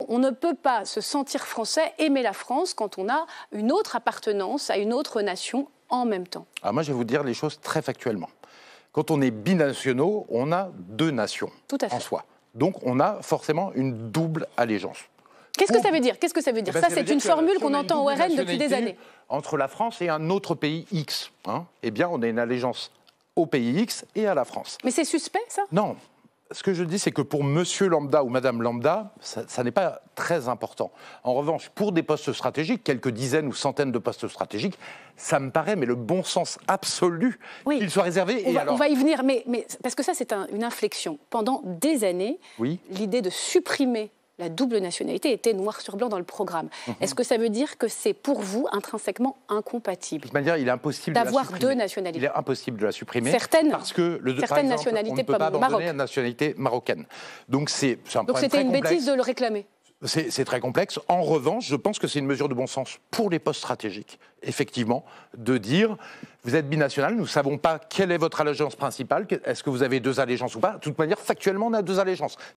on ne peut pas se sentir français, aimer la France, quand on a une autre appartenance à une autre nation en même temps. Alors moi, je vais vous dire les choses très factuellement. Quand on est binationaux, on a deux nations en soi. Donc, on a forcément une double allégeance. Qu'est-ce que ça veut dire? Qu'est-ce que ça veut dire? Ça, c'est une formule qu'on entend au RN depuis des années. Entre la France et un autre pays X, eh bien, on a une allégeance au pays X et à la France. Mais c'est suspect, ça? Non. Ce que je dis, c'est que pour monsieur lambda ou madame lambda, ça n'est pas très important. En revanche, pour des postes stratégiques, quelques dizaines ou centaines de postes stratégiques, ça me paraît, mais le bon sens absolu, qu'il soit réservé. On va y venir, mais parce que ça, c'est une inflexion. Pendant des années, l'idée de supprimer la double nationalité était noir sur blanc dans le programme. Est-ce que ça veut dire que c'est pour vous intrinsèquement incompatible? De toute manière, il est impossible d'avoir deux nationalités. Il est impossible de la supprimer. Parce que certaines nationalités, on ne peut pas abandonner la nationalité marocaine. Donc c'est un problème très complexe. Donc c'était une bêtise de le réclamer. C'est très complexe. En revanche, je pense que c'est une mesure de bon sens pour les postes stratégiques, effectivement, de dire, vous êtes binational, nous ne savons pas quelle est votre allégeance principale, est-ce que vous avez deux allégeances ou pas. De toute manière, factuellement, on a deux allégeances.